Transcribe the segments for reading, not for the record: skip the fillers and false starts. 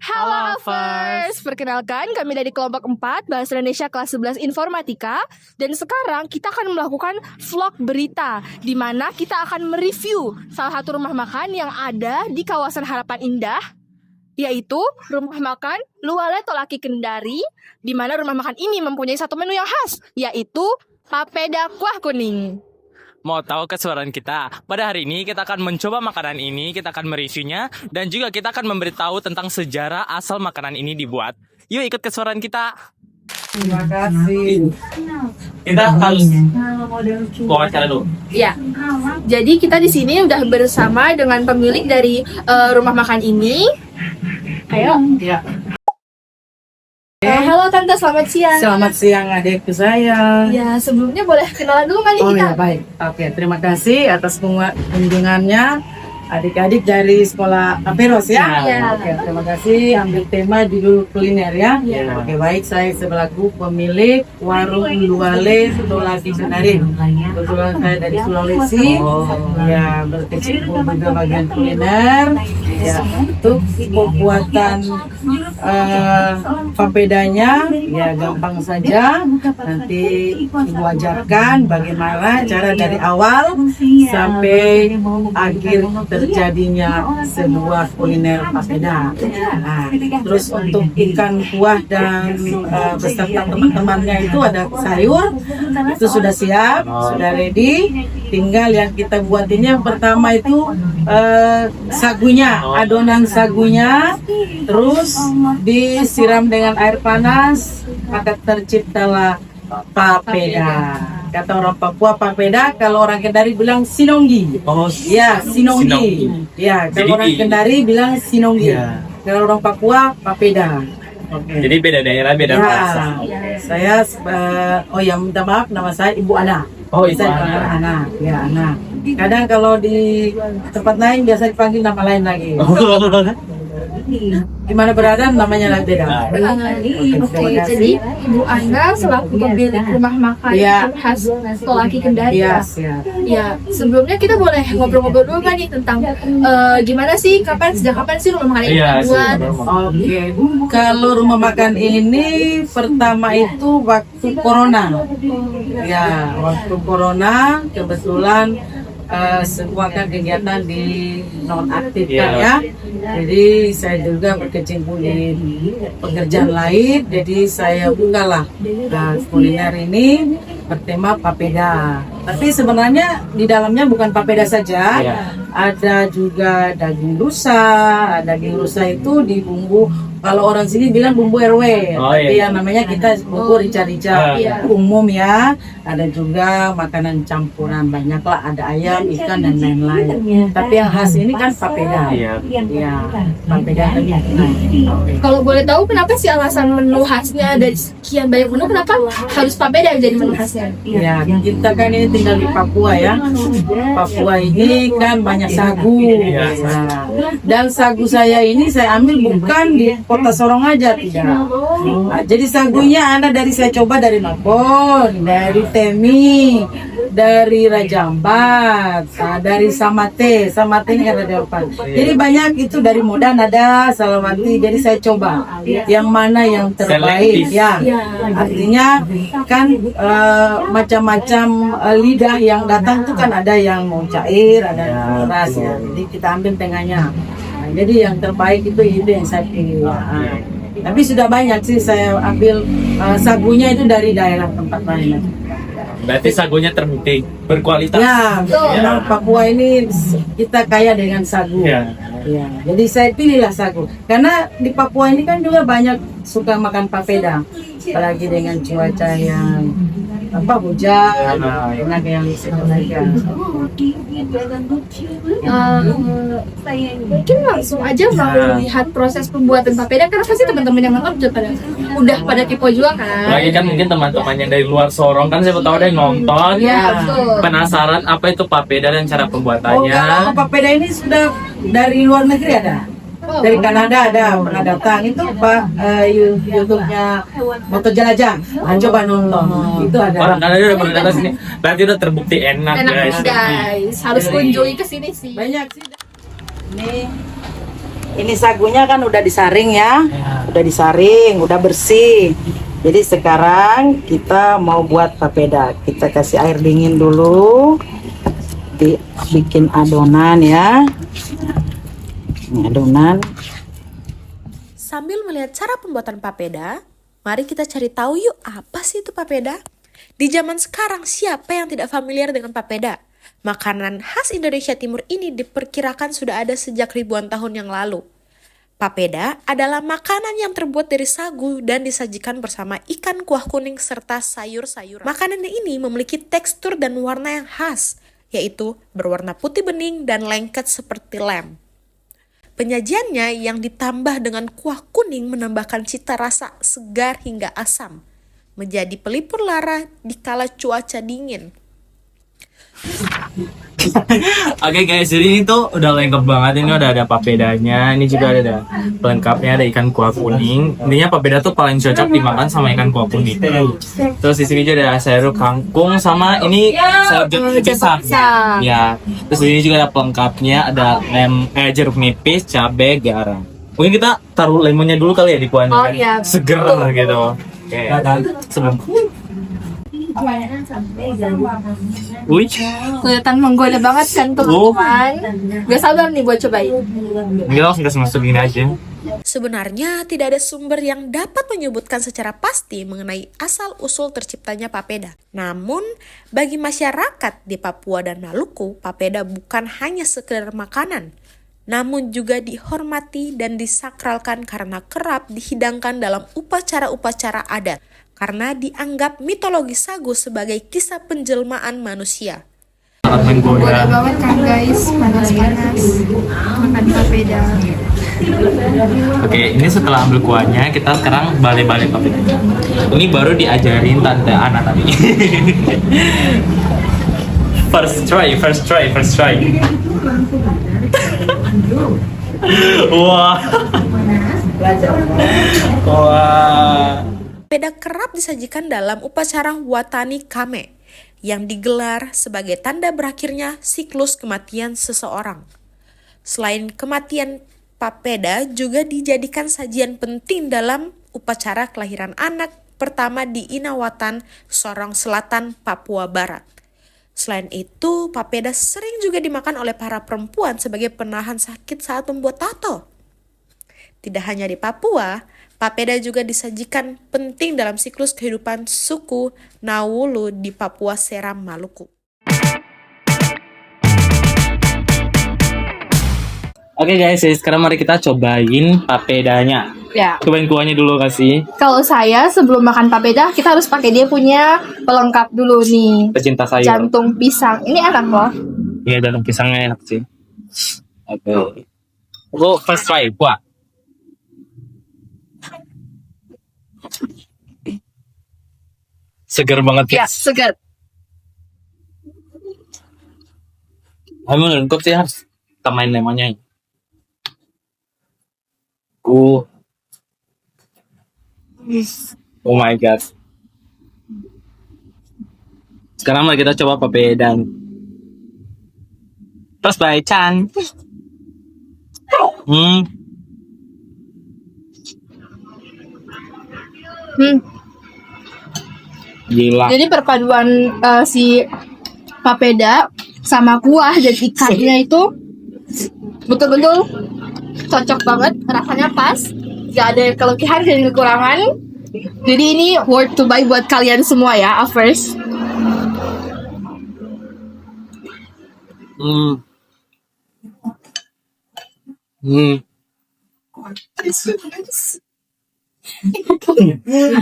Halo Alphers, perkenalkan kami dari kelompok 4 Bahasa Indonesia kelas 11 Informatika. Dan sekarang kita akan melakukan vlog berita, di mana kita akan mereview salah satu rumah makan yang ada di kawasan Harapan Indah, yaitu rumah makan Luale Tolaki Kendari, di mana rumah makan ini mempunyai satu menu yang khas, yaitu papeda kuah kuning. Mau tahu keseruan kita? Pada hari ini kita akan mencoba makanan ini, kita akan mereviewnya, dan juga kita akan memberitahu tentang sejarah asal makanan ini dibuat. Yuk ikut keseruan kita. Terima kasih. Kita harus wawancara dulu. Ya, jadi kita di sini udah bersama dengan pemilik dari rumah makan ini. Ayo. Ya. Halo Tante, selamat siang. Selamat siang adikku saya. Ya, sebelumnya boleh kenalan dulu nggak nih Oh kita? ya baik. Oke, terima kasih atas kunjungannya adik-adik dari sekolah Aperos ya. Iya. Oke, terima kasih. Ambil tema judul kuliner ya. Iya. Oke, baik. Saya selaku pemilik warung Luale Tolaki Kendari. Kebetulan saya dari Sulawesi. Ya, berkecimpung juga bagian kuliner. Ya, untuk pembuatan papedanya ya gampang saja. Nanti ibu ajarkan bagaimana cara dari awal sampai akhir terjadinya sebuah kuliner papeda. Nah, terus untuk ikan kuah dan beserta teman-temannya itu ada sayur, itu sudah siap, sudah ready. Tinggal yang kita buat ini yang pertama itu sagunya, adonan sagunya, terus disiram dengan air panas, maka terciptalah papeda. Kata orang Papua papeda, kalau orang Kendari bilang sinonggi. Oh, Ya, sinonggi. Ya, kalau orang Jadi- Kendari bilang sinonggi. Ya. Kalau orang Papua papeda. Oke. Jadi beda daerah, beda bahasa. Saya oh ya minta maaf, nama saya Ibu Ana. Oh, Ibu Saya Ana. panggil Ana. Ya, Ana. Kadang kalau di tempat lain biasa dipanggil nama lain lagi. Di mana berada namanya lagi beda. Oke, jadi Ibu Ana selaku pemilik rumah makan Iya. khas Tolaki Kendari. Iya, Ya. siap. Ya, sebelumnya kita boleh ngobrol-ngobrol dulu kan nih tentang gimana sih, sejak kapan sih rumah makan ini Iya, dibuat? Oke, kalau rumah makan ini pertama itu waktu corona. Ya, waktu corona kebetulan semua kan kegiatan di nonaktifkan ya. Jadi saya juga berkecimpung di pekerjaan lain. Jadi saya bukalah kuliner ini bertema papeda. Tapi sebenarnya di dalamnya bukan papeda saja. Iya. Ada juga daging rusa. Daging rusa itu dibumbu. Kalau orang sini bilang bumbu RW, Oh, tapi iya. yang namanya kita bumbu rica-rica Iya. umum ya. Ada juga makanan campuran, banyaklah, ada ayam, ikan dan lain-lain. Tapi yang khas ini kan papeda. Iya. Iya, papeda tadi. Kalau boleh tahu kenapa sih alasan menu khasnya dari sekian banyak menu, kenapa harus papeda yang jadi menu khasnya? Ya, kita kan ini tinggal di Papua ya. Papua ini kan banyak sagu. Iya. Nah, dan sagu saya ini saya ambil bukan di Kota Sorong aja, tidak. Nah, jadi sagunya ada dari saya coba dari Mapon, dari Temi, dari Raja Ampat, dari Samate. Samate ini kan Raja Ampat. Jadi banyak itu dari Modan ada, Salawati. Jadi saya coba yang mana yang terbaik. Selektif. Ya, artinya kan macam-macam lidah yang datang tuh kan ada yang mau cair, ada yang keras ya. Jadi kita ambil tengahnya. Nah, jadi yang terbaik itu yang saya pilih. Nah, tapi sudah banyak sih saya ambil sagunya itu dari daerah tempat lain. Berarti sagunya terbukti berkualitas. Ya, Betul. memang Papua ini kita kaya dengan sagu. Iya. Ya, jadi saya pilihlah sagu. Karena di Papua ini kan juga banyak suka makan papeda, apalagi dengan cuaca yang hujan, enak yang sebenarnya. Mungkin langsung aja mau lihat proses pembuatan papeda, karena pasti teman-teman yang nonton udah pada kepo juga kan? Lagi kan mungkin teman-teman yang dari luar Sorong kan siapa tahu ada yang nonton. Iya, betul. Penasaran apa itu papeda dan cara Oh, pembuatannya. kalau papeda ini sudah dari luar negeri ada. Dari Kanada ada pernah datang itu Pak YouTube-nya Moto Jelajah. Coba nonton. Itu ada. Orang Kanada udah pernah datang sini. Berarti udah terbukti enak, Enak guys. guys, harus kunjungi ke sini sih. Banyak sih. Ini ini sagunya kan udah disaring ya. Udah disaring, udah bersih. Jadi sekarang kita mau buat papeda. Kita kasih air dingin dulu. Bikin adonan ya. Ini adonan. Sambil melihat cara pembuatan papeda, mari kita cari tahu yuk apa sih itu papeda? Di zaman sekarang siapa yang tidak familiar dengan papeda? Makanan khas Indonesia Timur ini diperkirakan sudah ada sejak ribuan tahun yang lalu. Papeda adalah makanan yang terbuat dari sagu dan disajikan bersama ikan kuah kuning serta sayur-sayuran. Makanan ini memiliki tekstur dan warna yang khas, yaitu berwarna putih bening dan lengket seperti lem. Penyajiannya yang ditambah dengan kuah kuning menambahkan cita rasa segar hingga asam, menjadi pelipur lara di kala cuaca dingin. Oke guys, jadi ini tuh udah lengkap banget. Ini udah ada papedanya, ini juga ada pelengkapnya, ada ikan kuah kuning. Intinya papeda tuh paling cocok dimakan sama ikan kuah kuning. Terus di sini juga ada sayur kangkung sama ini sayur pisang. Ya. Terus di sini juga ada pelengkapnya, ada jeruk nipis, cabai, garam. Mungkin kita taruh lemonnya dulu kali ya di kuahnya. Oh, kan? iya. Seger gitu. Oke. Sebelum Wih, Kelihatan menggoda banget kan teman-teman. Gak sabar nih buat cobain. ini langsung kasih masuk gini aja. Sebenarnya tidak ada sumber yang dapat menyebutkan secara pasti mengenai asal-usul terciptanya papeda. Namun, bagi masyarakat di Papua dan Maluku, papeda bukan hanya sekedar makanan, namun juga dihormati dan disakralkan karena kerap dihidangkan dalam upacara-upacara adat, karena dianggap mitologi sagu sebagai kisah penjelmaan manusia. Sangat menggoda. Goda banget kan guys, panas-panas. Makan papeda. Oke, ini setelah ambil kuahnya, kita sekarang balik-balik papedanya. Ini baru diajarin Tante Ana tadi. First try. Wah. Wah. Papeda kerap disajikan dalam upacara Watani Kame yang digelar sebagai tanda berakhirnya siklus kematian seseorang. Selain kematian, papeda juga dijadikan sajian penting dalam upacara kelahiran anak pertama di Inawatan, Sorong Selatan, Papua Barat. Selain itu, papeda sering juga dimakan oleh para perempuan sebagai penahan sakit saat membuat tato. Tidak hanya di Papua, papeda juga disajikan penting dalam siklus kehidupan suku Nawulu di Papua Seram, Maluku. Oke guys, jadi sekarang mari kita cobain papedanya. Ya. Cobain kuahnya dulu kasih. Kalau saya sebelum makan papeda kita harus pakai dia punya pelengkap dulu nih. Pecinta sayur. Jantung pisang. Ini enak loh. Iya, jantung pisangnya enak sih. Oke. Aku first try kuah. Segar banget Ya, guys. segar. Emang lengkap sih, harus tambahin lemonnya. Oh my god. Sekarang mari kita coba papeda. Terus by Chan. Hmm. Gila. Jadi perpaduan si papeda sama kuah dan ikannya itu betul-betul cocok banget, rasanya pas, gak ada kelebihan dan kekurangan. Jadi ini worth to buy buat kalian semua ya, first.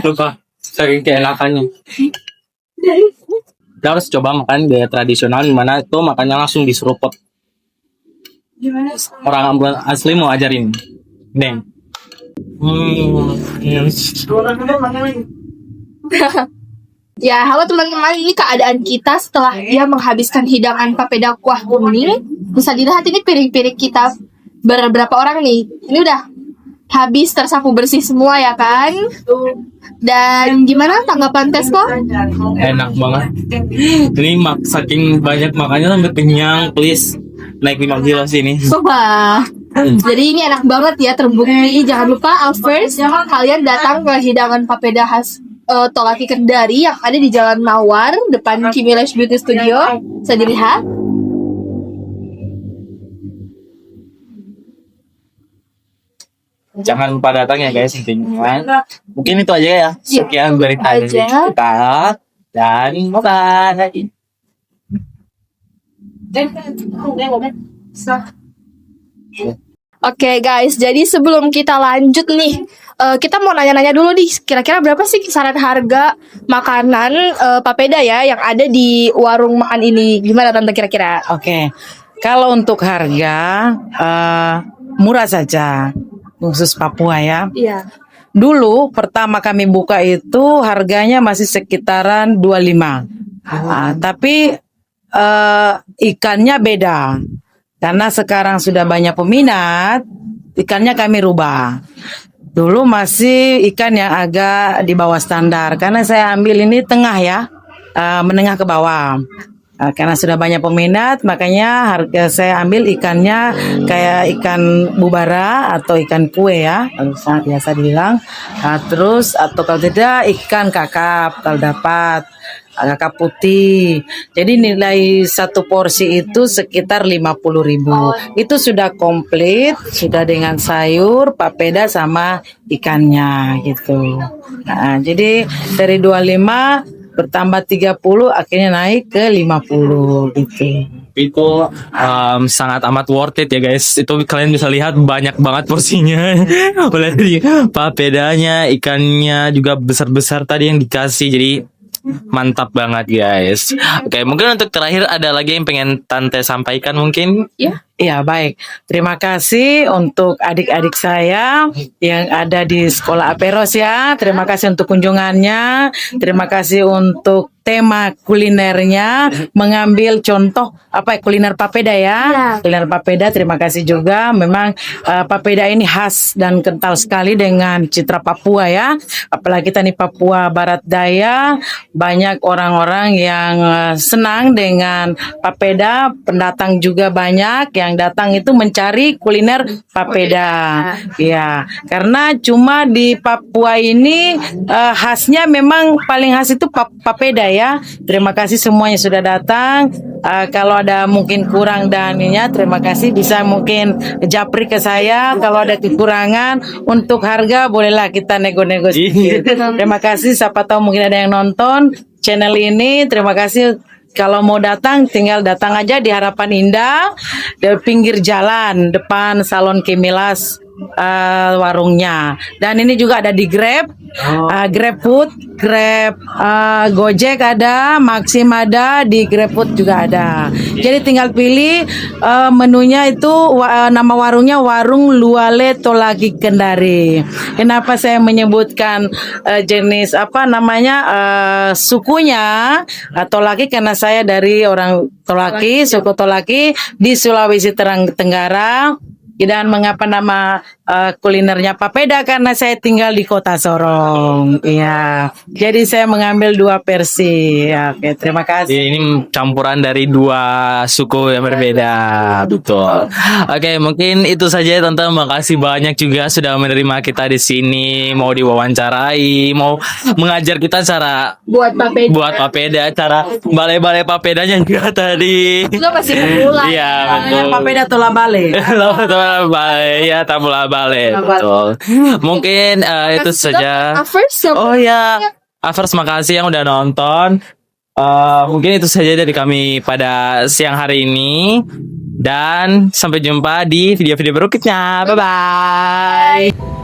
Lupa, saking keenakannya. Kita harus coba makan gaya tradisional, dimana itu makannya langsung diseruput. Orang Ambon asli mau ajarin. Neng. Ya, halo teman-teman, ini keadaan kita setelah dia menghabiskan hidangan papeda kuah kuning. Bisa dilihat ini piring-piring kita berapa orang nih. Ini udah habis tersapu bersih semua ya kan? Dan gimana tanggapan Tesco? Enak banget. Ini saking banyak makannya sampai kenyang, please. Naik 5 kilo sini. Coba. Jadi ini enak banget ya, terbukti. Jangan lupa first kalian datang ke hidangan papeda khas Tolaki Kendari yang ada di Jalan Mawar depan Kimilash Beauty Studio. Bisa dilihat. Jangan lupa datang ya guys intinya. Mungkin itu aja ya. Sekian berita dari Aja. kita dan bye. Oke guys, jadi sebelum kita lanjut nih, kita mau nanya-nanya dulu nih, kira-kira berapa sih kisaran harga makanan papeda ya yang ada di warung makan ini? Gimana tante kira-kira? Oke, kalau untuk harga murah saja, khusus Papua ya. Iya. Dulu pertama kami buka itu harganya masih sekitaran 25. Tapi ikannya beda. Karena sekarang sudah banyak peminat, ikannya kami rubah. Dulu masih ikan yang agak di bawah standar. Karena saya ambil ini tengah ya, menengah ke bawah. Karena sudah banyak peminat, makanya harga saya ambil ikannya kayak ikan bubara atau ikan kue ya, kalau biasa dibilang. Terus atau kalau tidak ikan kakap kalau dapat kakap putih. Jadi nilai satu porsi itu sekitar 50.000. Itu sudah komplit, sudah dengan sayur, papeda sama ikannya gitu. Jadi dari 25 bertambah 30 akhirnya naik ke 50 gitu. Itu sangat amat worth it ya guys. Itu kalian bisa lihat banyak banget porsinya. Mulai dari papedanya, ikannya juga besar-besar tadi yang dikasih. Jadi mantap banget guys. Oke, mungkin untuk terakhir ada lagi yang pengen Tante sampaikan mungkin? Iya baik, terima kasih untuk adik-adik saya yang ada di Sekolah Aperos ya. Terima kasih untuk kunjungannya. Terima kasih untuk tema kulinernya, mengambil contoh kuliner papeda ya. Kuliner papeda, terima kasih juga. Memang papeda ini khas dan kental sekali dengan citra Papua ya. Apalagi kita nih Papua Barat Daya, banyak orang-orang yang senang dengan papeda. Pendatang juga banyak yang datang itu mencari kuliner papeda. Ya, karena cuma di Papua ini khasnya memang paling khas itu papeda ya. Terima kasih semuanya sudah datang. Kalau ada mungkin kurang dananya, terima kasih bisa mungkin japri ke saya. Kalau ada kekurangan untuk harga bolehlah kita nego-negosiasi. Terima kasih. Siapa tahu mungkin ada yang nonton channel ini. Terima kasih. Kalau mau datang, tinggal datang aja di Harapan Indah, di pinggir jalan, depan Salon Kimilas warungnya. Dan ini juga ada di Grab, Grab Food, Grab Gojek ada, Maxim ada, di Grab Food juga ada. Jadi tinggal pilih menunya itu, nama warungnya Warung Luale Tolaki Kendari. Kenapa saya menyebutkan jenis sukunya Tolaki, karena saya dari orang Tolaki, suku Tolaki di Sulawesi Tenggara. Dan mengapa nama kulinernya papeda? Karena saya tinggal di Kota Sorong. Iya. Jadi saya mengambil dua versi. Ya, oke, terima kasih. Ini campuran dari dua suku yang berbeda. Betul. Oke, mungkin itu saja ya, Tante. Makasih banyak juga sudah menerima kita di sini, mau diwawancarai, mau mengajar kita cara Buat papeda. cara balai-balai papedanya juga tadi. Itu pasti pemula. Iya, betul. Papeda tola bale. Balai ya, tabula balai. Betul. Mungkin itu saja. Oh ya, Afers makasih yang udah nonton. Mungkin itu saja dari kami pada siang hari ini. Dan sampai jumpa di video-video berikutnya. Bye bye.